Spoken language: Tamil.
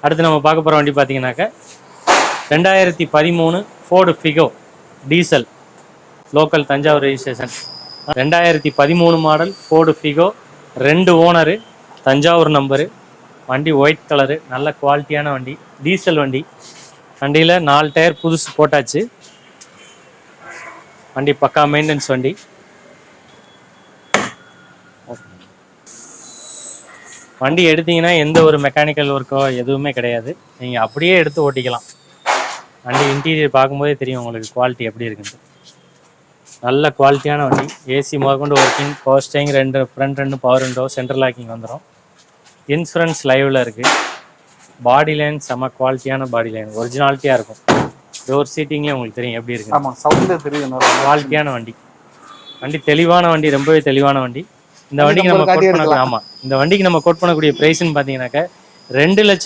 அடுத்து நம்ம பார்க்க போகிற வண்டி பார்த்தீங்கன்னாக்க 2013 Ford Figo diesel local Thanjavur registration. 2013 model Ford Figo, 2 owner, Thanjavur number. வண்டி ஒயிட் கலரு, நல்ல குவாலிட்டியான வண்டி, டீசல் வண்டி. வண்டியில் 4 டயர் புதுசு போட்டாச்சு. வண்டி பக்கா மெயின்டெனன்ஸ் வண்டி. வண்டி எடுத்தீங்கன்னா எந்த ஒரு மெக்கானிக்கல் ஒர்க்கோ எதுவுமே கிடையாது. நீங்கள் அப்படியே எடுத்து ஓட்டிக்கலாம். வண்டி இன்டீரியர் பார்க்கும்போதே தெரியும் உங்களுக்கு குவாலிட்டி எப்படி இருக்குன்னு. நல்ல குவாலிட்டியான வண்டி. ஏசி முதற்கொண்டு working, power steering, 2 front 2 power window, central locking வந்துடும். இன்சூரன்ஸ் லைவில் இருக்குது. பாடி லைன் செம்ம குவாலிட்டியான பாடி லைன், ஒரிஜினாலிட்டியாக இருக்கும். டோர் சீட்டிங்லேயே உங்களுக்கு தெரியும் எப்படி இருக்குது. ஆமாம், சவுண்டே தெரியும். குவாலிட்டியான வண்டி. வண்டி தெளிவான வண்டி, ரொம்பவே தெளிவான வண்டி. இந்த வண்டிக்கு நம்ம கோட் பண்ணக்கூடிய இந்த வண்டிக்கு நம்ம கோட் பண்ணக்கூடிய பிரைஸ்ன்னு பார்த்தீங்கன்னாக்க 2,00,000